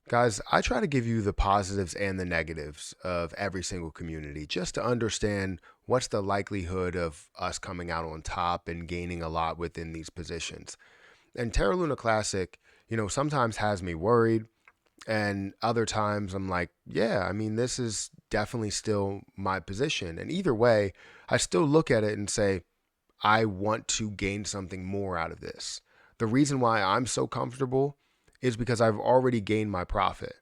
Guys, I try to give you the positives and the negatives of every single community just to understand what's the likelihood of us coming out on top and gaining a lot within these positions. And Terra Luna Classic, sometimes has me worried, and other times I'm like, yeah, I mean, this is definitely still my position. And either way, I still look at it and say, I want to gain something more out of this. The reason why I'm so comfortable is because I've already gained my profit.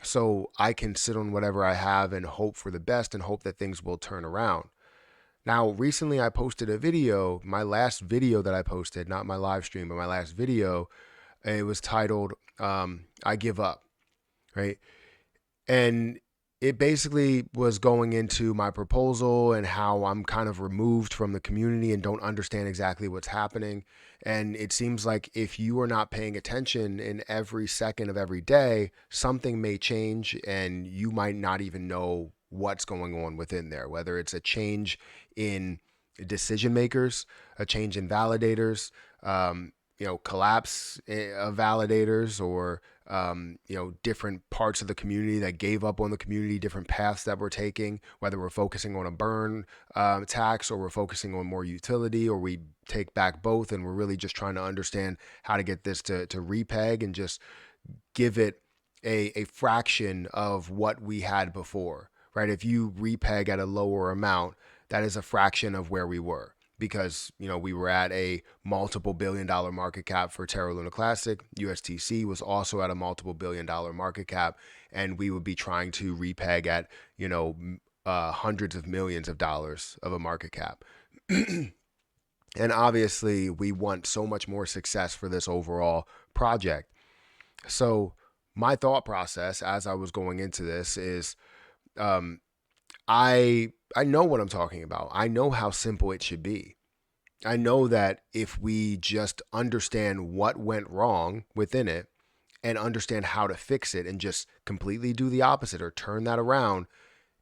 So I can sit on whatever I have and hope for the best and hope that things will turn around. Now, recently I posted a video, my last video that I posted, not my live stream, but my last video, it was titled I Give Up, right? And it basically was going into my proposal and how I'm kind of removed from the community and don't understand exactly what's happening. And it seems like if you are not paying attention in every second of every day, something may change and you might not even know what's going on within there, whether it's a change in decision makers, a change in validators, collapse of validators, or different parts of the community that gave up on the community, different paths that we're taking, whether we're focusing on a burn tax or we're focusing on more utility, or we take back both and we're really just trying to understand how to get this to repeg and just give it a fraction of what we had before, right? If you repeg at a lower amount, that is a fraction of where we were, because we were at a multiple $1 billion market cap for Terra Luna Classic. USTC was also at a multiple $1 billion market cap, and we would be trying to repeg at hundreds of millions of dollars of a market cap. And obviously, we want so much more success for this overall project. So my thought process as I was going into this is, um, I know what I'm talking about. I know how simple it should be. I know that if we just understand what went wrong within it and understand how to fix it and just completely do the opposite or turn that around,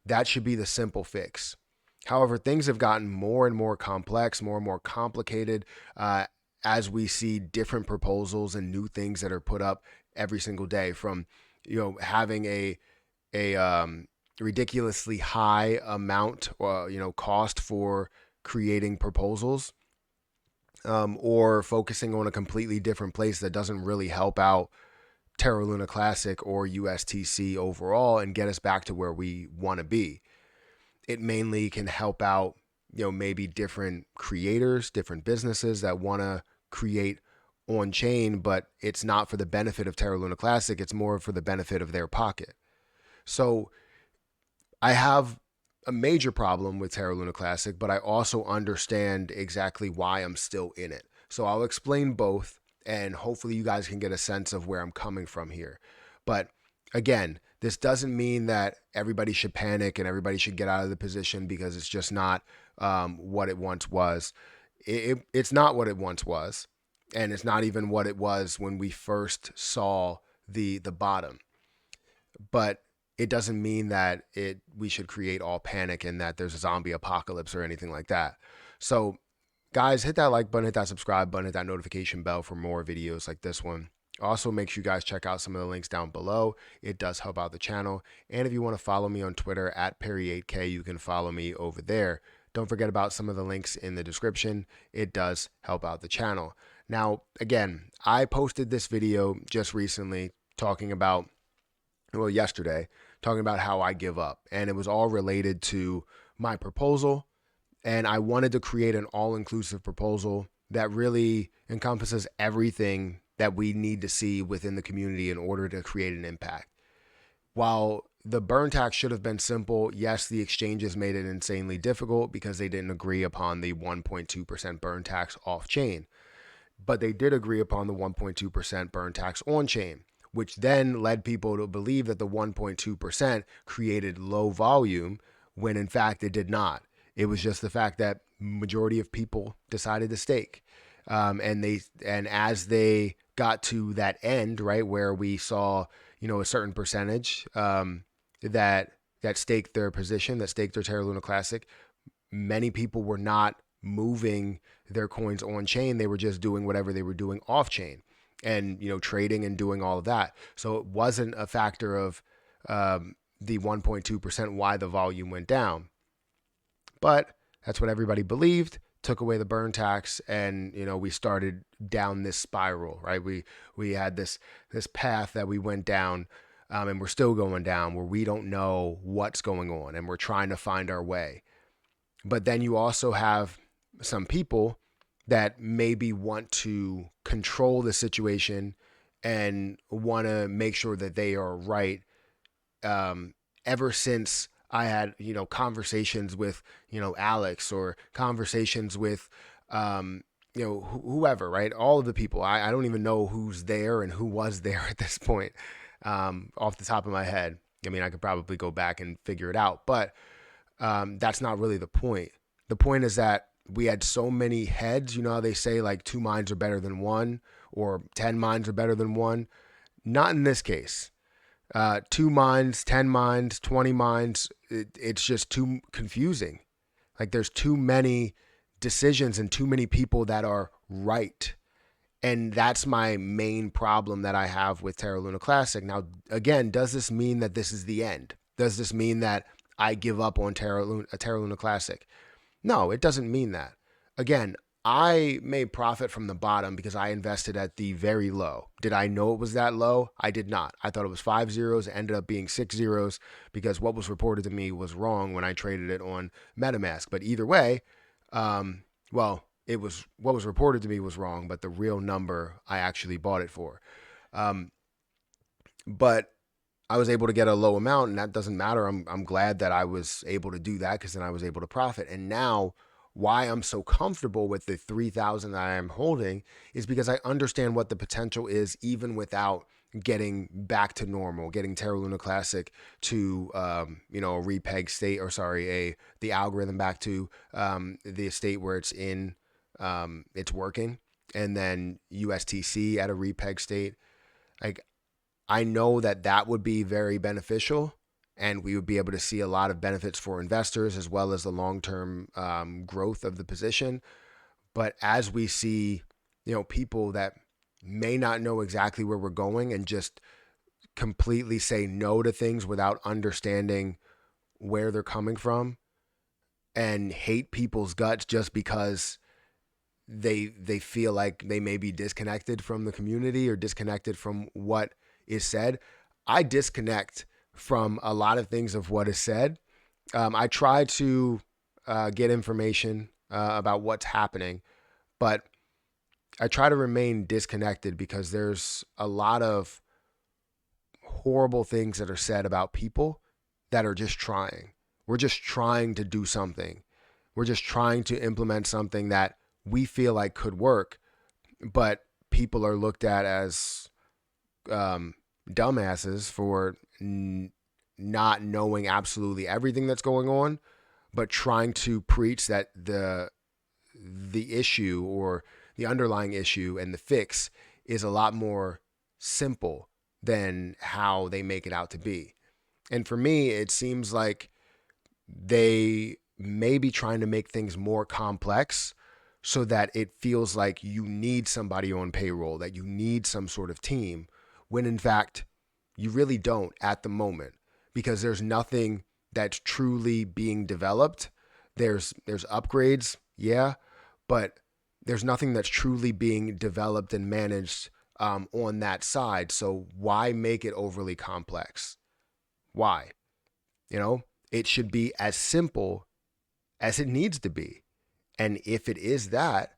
that should be the simple fix. However, things have gotten more and more complex, more and more complicated, as we see different proposals and new things that are put up every single day. From having a ridiculously high amount, cost for creating proposals, or focusing on a completely different place that doesn't really help out Terra Luna Classic or USTC overall and get us back to where we want to be. It mainly can help out, maybe different creators, different businesses that want to create on chain, but it's not for the benefit of Terra Luna Classic. It's more for the benefit of their pocket. So I have a major problem with Terra Luna Classic, but I also understand exactly why I'm still in it. So I'll explain both, and hopefully you guys can get a sense of where I'm coming from here. But again, this doesn't mean that everybody should panic and everybody should get out of the position, because it's just not what it once was. It's not what it once was, and it's not even what it was when we first saw the bottom. But it doesn't mean that we should create all panic and that there's a zombie apocalypse or anything like that. So guys, hit that like button, hit that subscribe button, hit that notification bell for more videos like this one. Also, make sure you guys check out some of the links down below. It does help out the channel. And if you want to follow me on Twitter at Perry8K, you can follow me over there. Don't forget about some of the links in the description. It does help out the channel. Now, again, I posted this video just recently talking about, yesterday, talking about how I give up. And it was all related to my proposal. And I wanted to create an all-inclusive proposal that really encompasses everything that we need to see within the community in order to create an impact. While the burn tax should have been simple, yes, the exchanges made it insanely difficult because they didn't agree upon the 1.2% burn tax off chain. But they did agree upon the 1.2% burn tax on chain, which then led people to believe that the 1.2% created low volume, when in fact it did not. It was just the fact that majority of people decided to stake, and as they got to that end, right, where we saw a certain percentage that staked their position, that staked their Terra Luna Classic, many people were not moving their coins on chain. They were just doing whatever they were doing off chain. and, trading and doing all of that. So it wasn't a factor of the 1.2% why the volume went down. But that's what everybody believed, took away the burn tax, and we started down this spiral, right? We had this path that we went down, and we're still going down, where we don't know what's going on and we're trying to find our way. But then you also have some people that maybe want to control the situation and want to make sure that they are right. Ever since I had, conversations with, Alex, or conversations with, whoever, right? All of the people. I don't even know who's there and who was there at this point, off the top of my head. I mean, I could probably go back and figure it out, but that's not really the point. The point is that we had so many heads. You know how they say, like, 2 minds are better than one, or 10 minds are better than one? Not in this case. 2 minds, 10 minds, 20 minds, it's just too confusing. Like, there's too many decisions and too many people that are right. And that's my main problem that I have with Terra Luna Classic. Now, again, does this mean that this is the end? Does this mean that I give up on Terra Luna Classic? No, it doesn't mean that. Again, I made profit from the bottom because I invested at the very low. Did I know it was that low? I did not. I thought it was 5 zeros. It ended up being 6 zeros because what was reported to me was wrong when I traded it on MetaMask. But either way, it was, what was reported to me was wrong, but the real number I actually bought it for. But I was able to get a low amount, and that doesn't matter. I'm glad that I was able to do that, because then I was able to profit. And now, why I'm so comfortable with the 3,000 that I am holding is because I understand what the potential is, even without getting back to normal, getting Terra Luna Classic to a repeg state, or the algorithm back to the state where it's in, it's working, and then USTC at a repeg state. Like, I know that would be very beneficial, and we would be able to see a lot of benefits for investors, as well as the long-term growth of the position. But as we see, people that may not know exactly where we're going and just completely say no to things without understanding where they're coming from, and hate people's guts just because they feel like they may be disconnected from the community or disconnected from what is said. I disconnect from a lot of things of what is said. I try to get information about what's happening, but I try to remain disconnected because there's a lot of horrible things that are said about people that are just trying. We're just trying to do something. We're just trying to implement something that we feel like could work, but people are looked at as dumbasses for not knowing absolutely everything that's going on, but trying to preach that the issue, or the underlying issue and the fix, is a lot more simple than how they make it out to be. And for me, it seems like they may be trying to make things more complex so that it feels like you need somebody on payroll, that you need some sort of team, when in fact you really don't at the moment, because there's nothing that's truly being developed. There's upgrades, yeah, but there's nothing that's truly being developed and managed on that side. So why make it overly complex? Why? It should be as simple as it needs to be. And if it is that,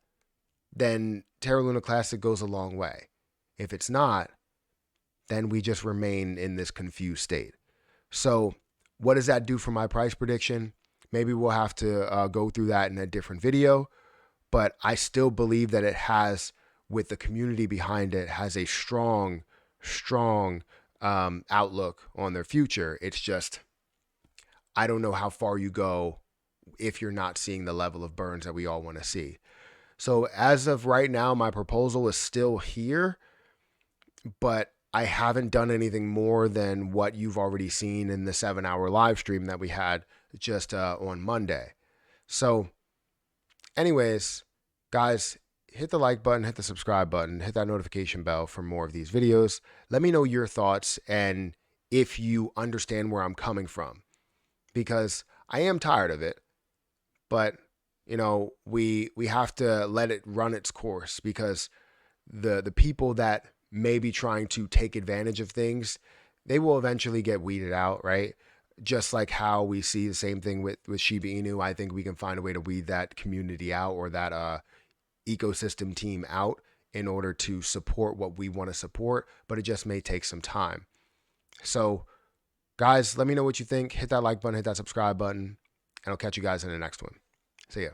then Terra Luna Classic goes a long way. If it's not, then we just remain in this confused state. So what does that do for my price prediction? Maybe we'll have to go through that in a different video, but I still believe that it has, with the community behind it, has a strong outlook on their future. It's just, I don't know how far you go if you're not seeing the level of burns that we all want to see. So as of right now, my proposal is still here, but I haven't done anything more than what you've already seen in the 7-hour live stream that we had just on Monday. So anyways, guys, hit the like button, hit the subscribe button, hit that notification bell for more of these videos. Let me know your thoughts and if you understand where I'm coming from, because I am tired of it, but we have to let it run its course, because the people that may be trying to take advantage of things, they will eventually get weeded out, right? Just like how we see the same thing with Shiba Inu. I think we can find a way to weed that community out, or that ecosystem team out, in order to support what we want to support, but it just may take some time. So, guys, let me know what you think. Hit that like button, hit that subscribe button, and I'll catch you guys in the next one. See ya.